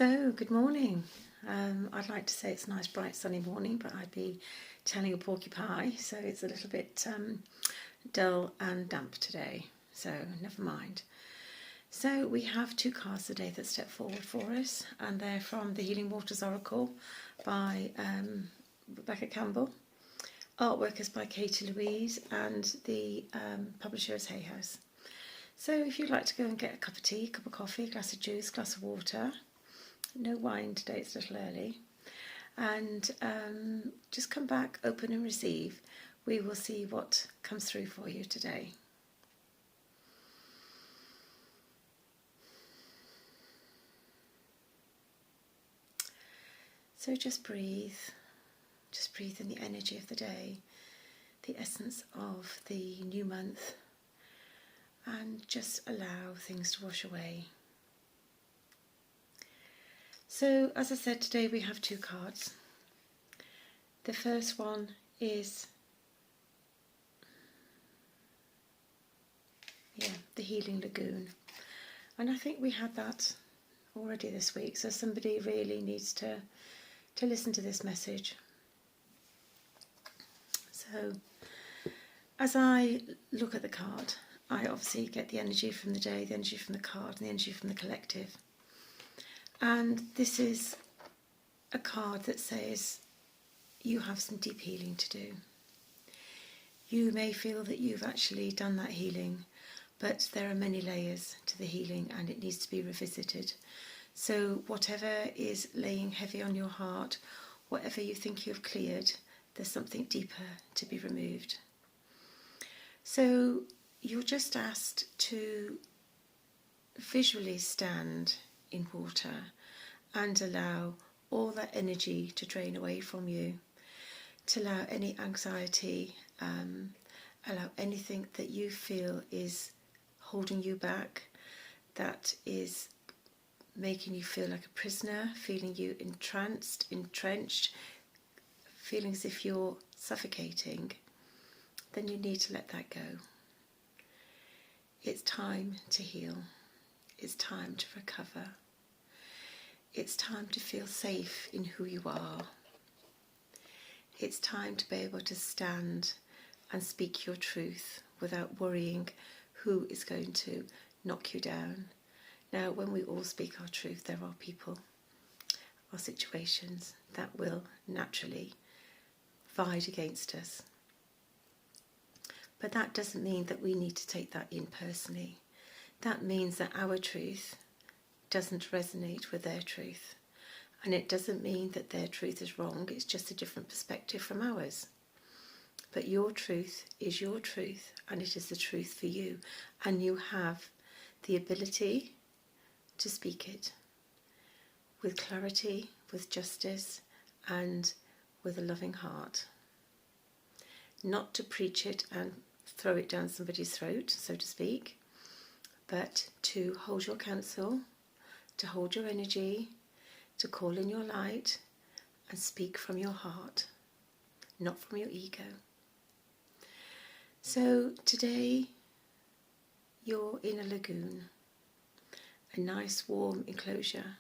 So, good morning. I'd like to say it's a nice bright sunny morning, but I'd be telling a porcupine, so it's a little bit dull and damp today, so never mind. So we have two cards today that step forward for us, and they're from the Healing Waters Oracle by Rebecca Campbell, artwork is by Katie Louise, and the publisher is Hay House. So if you'd like to go and get a cup of tea, cup of coffee, glass of juice, glass of water, no wine today, it's a little early, and just come back, open and receive. We will see what comes through for you today. So just breathe in the energy of the day, the essence of the new month, and just allow things to wash away. So, as I said, today we have two cards. The first one is the Healing Lagoon. And I think we had that already this week, so somebody really needs to listen to this message. So, as I look at the card, I obviously get the energy from the day, the energy from the card, and the energy from the collective. And this is a card that says you have some deep healing to do. You may feel that you've actually done that healing, but there are many layers to the healing and it needs to be revisited. So whatever is laying heavy on your heart, whatever you think you've cleared, there's something deeper to be removed. So you're just asked to visually stand in water and allow all that energy to drain away from you, to allow any anxiety, allow anything that you feel is holding you back, that is making you feel like a prisoner, feeling you entranced, entrenched, feeling as if you're suffocating, then you need to let that go. It's time to heal. It's time to recover. It's time to feel safe in who you are. It's time to be able to stand and speak your truth without worrying who is going to knock you down. Now, when we all speak our truth, there are people or situations that will naturally fight against us. But that doesn't mean that we need to take that in personally. That means that our truth doesn't resonate with their truth. And it doesn't mean that their truth is wrong, it's just a different perspective from ours. But your truth is your truth, and it is the truth for you. And you have the ability to speak it with clarity, with justice, and with a loving heart. Not to preach it and throw it down somebody's throat, so to speak, but to hold your counsel, to hold your energy, to call in your light and speak from your heart, not from your ego. So today you're in a lagoon, a nice warm enclosure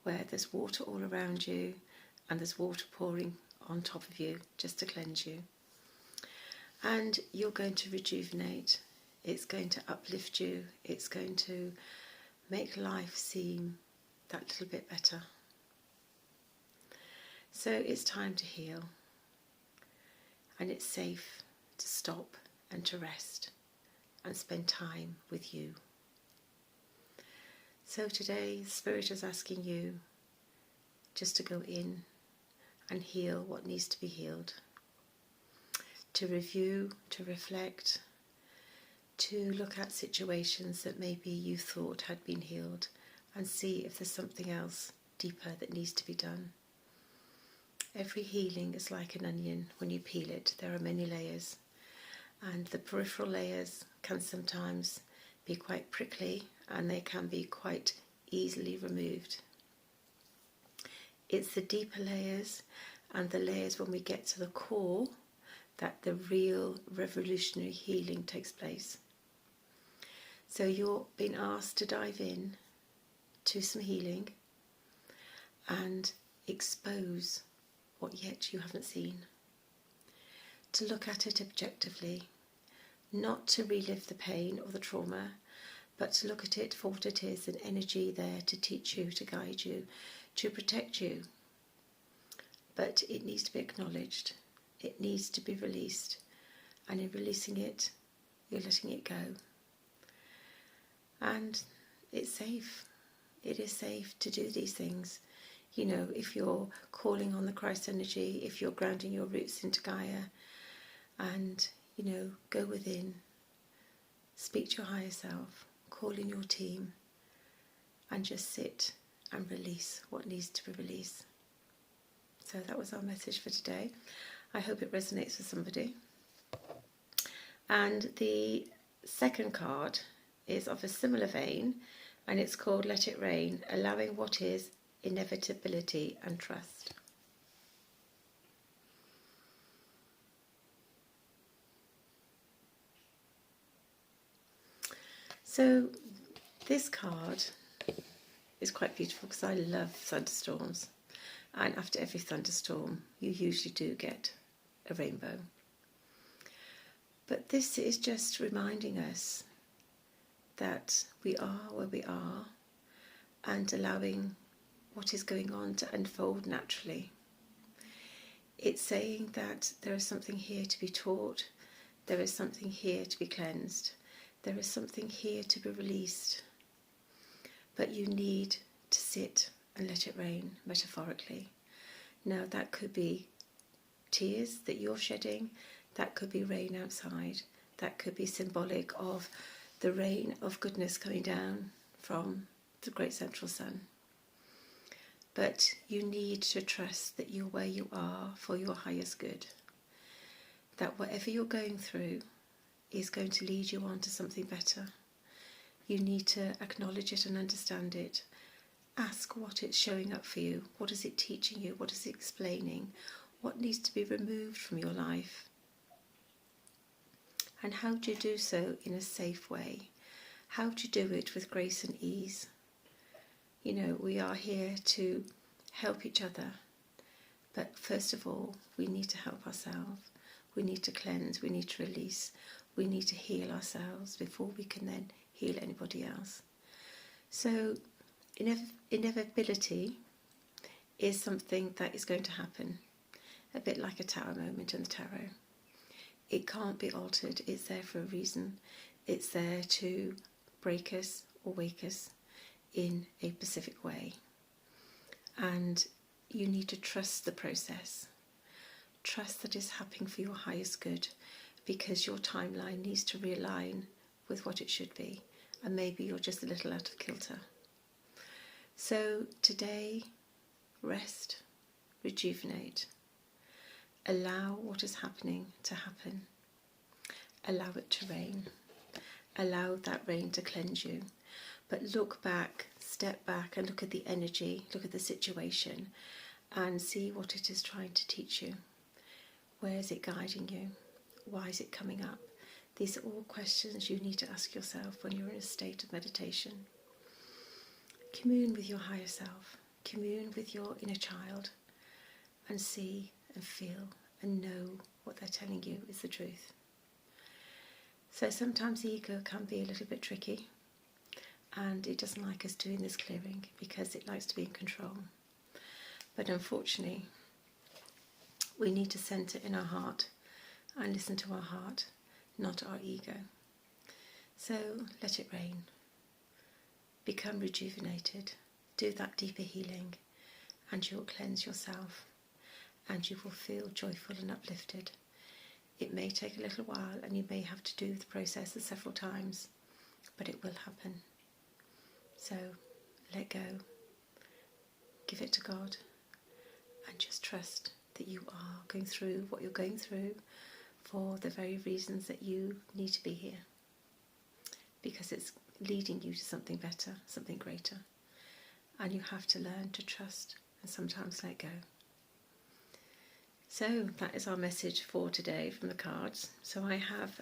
where there's water all around you and there's water pouring on top of you just to cleanse you. And you're going to rejuvenate. It's going to uplift you. It's going to make life seem that little bit better. So it's time to heal. And it's safe to stop and to rest and spend time with you. So today, Spirit is asking you just to go in and heal what needs to be healed. To review, to reflect, to look at situations that maybe you thought had been healed and see if there's something else deeper that needs to be done. Every healing is like an onion. When you peel it, there are many layers, and the peripheral layers can sometimes be quite prickly and they can be quite easily removed. It's the deeper layers and the layers when we get to the core that the real revolutionary healing takes place. So you're being asked to dive in to some healing and expose what yet you haven't seen. To look at it objectively, not to relive the pain or the trauma, but to look at it for what it is, an energy there to teach you, to guide you, to protect you. But it needs to be acknowledged. It needs to be released. And in releasing it, you're letting it go. And it's safe. It is safe to do these things. You know, if you're calling on the Christ energy, if you're grounding your roots into Gaia, and, you know, go within, speak to your higher self, call in your team, and just sit and release what needs to be released. So that was our message for today. I hope it resonates with somebody. And the second card is of a similar vein, and it's called Let It Rain, allowing what is inevitability and trust. So this card is quite beautiful because I love thunderstorms, and after every thunderstorm you usually do get a rainbow. But this is just reminding us that we are where we are and allowing what is going on to unfold naturally. It's saying that there is something here to be taught, there is something here to be cleansed, there is something here to be released, but you need to sit and let it rain, metaphorically. Now that could be tears that you're shedding, that could be rain outside, that could be symbolic of the rain of goodness coming down from the great central sun. But you need to trust that you're where you are for your highest good. That whatever you're going through is going to lead you on to something better. You need to acknowledge it and understand it. Ask what it's showing up for you. What is it teaching you? What is it explaining? What needs to be removed from your life? And how do you do so in a safe way? How do you do it with grace and ease? You know, we are here to help each other. But first of all, we need to help ourselves. We need to cleanse. We need to release. We need to heal ourselves before we can then heal anybody else. So inevitability is something that is going to happen. A bit like a tower moment in the tarot. It can't be altered. It's there for a reason. It's there to break us or wake us in a specific way. And you need to trust the process. Trust that it's happening for your highest good, because your timeline needs to realign with what it should be. And maybe you're just a little out of kilter. So today, rest, rejuvenate. Allow what is happening to happen. Allow it to rain. Allow that rain to cleanse you. But look back, step back and look at the energy, look at the situation and see what it is trying to teach you. Where is it guiding you? Why is it coming up? These are all questions you need to ask yourself when you're in a state of meditation. Commune with your higher self. Commune with your inner child and see and feel and know what they're telling you is the truth. So sometimes the ego can be a little bit tricky, and it doesn't like us doing this clearing because it likes to be in control. But unfortunately, we need to centre in our heart and listen to our heart, not our ego. So let it rain. Become rejuvenated. Do that deeper healing and you'll cleanse yourself and you will feel joyful and uplifted. It may take a little while and you may have to do the process several times, but it will happen. So let go, give it to God, and just trust that you are going through what you're going through for the very reasons that you need to be here, because it's leading you to something better, something greater, and you have to learn to trust and sometimes let go. So that is our message for today from the cards. So I have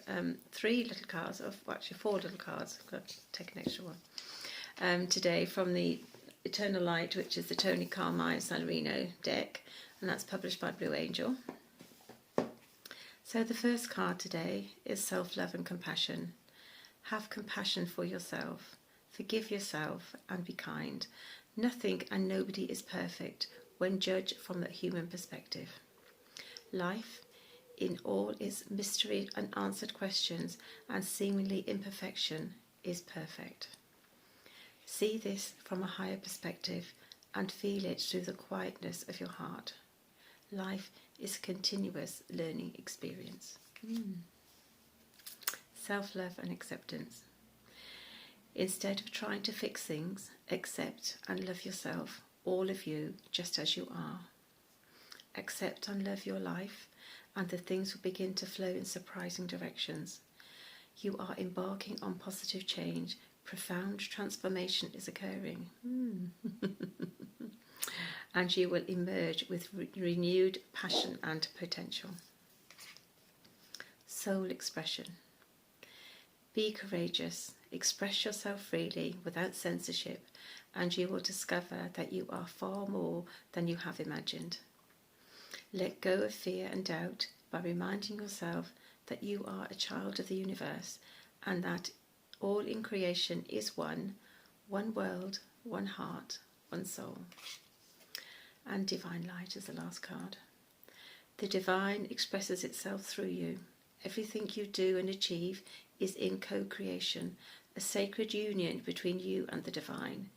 3 little cards, well, actually 4 little cards. I've got to take an extra one today from the Eternal Light, which is the Tony Carmine Salarino deck, and that's published by Blue Angel. So the first card today is self-love and compassion. Have compassion for yourself, forgive yourself and be kind. Nothing and nobody is perfect when judged from the human perspective. Life, in all its mystery, unanswered questions and seemingly imperfection, is perfect. See this from a higher perspective and feel it through the quietness of your heart. Life is a continuous learning experience. Self-love and acceptance. Instead of trying to fix things, accept and love yourself, all of you, just as you are. Accept and love your life, and the things will begin to flow in surprising directions. You are embarking on positive change. Profound transformation is occurring. And you will emerge with renewed passion and potential. Soul expression. Be courageous. Express yourself freely without censorship, and you will discover that you are far more than you have imagined. Let go of fear and doubt by reminding yourself that you are a child of the universe and that all in creation is one world, one heart, one soul. And Divine Light is the last card. The divine expresses itself through you. Everything you do and achieve is in co-creation, a sacred union between you and the divine.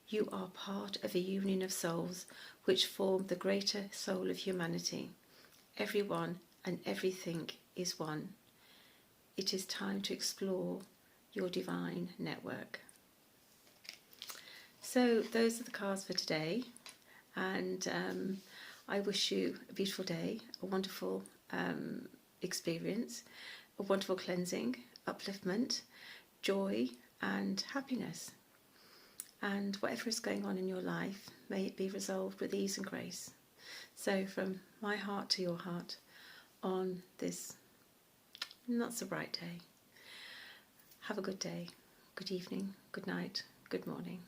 You are part of a union of souls which form the greater soul of humanity. Everyone and everything is one. It is time to explore your divine network. So those are the cards for today, and I wish you a beautiful day, a wonderful experience, a wonderful cleansing, upliftment, joy and happiness. And whatever is going on in your life, may it be resolved with ease and grace. So from my heart to your heart on this not so bright day. Have a good day, good evening, good night, good morning.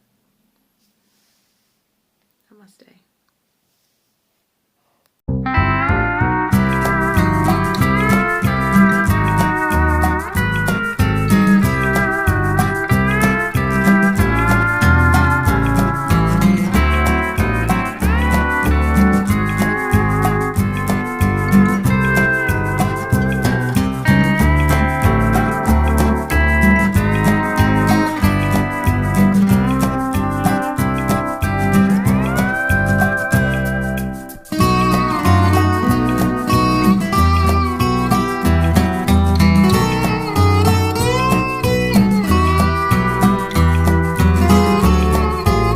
Namaste.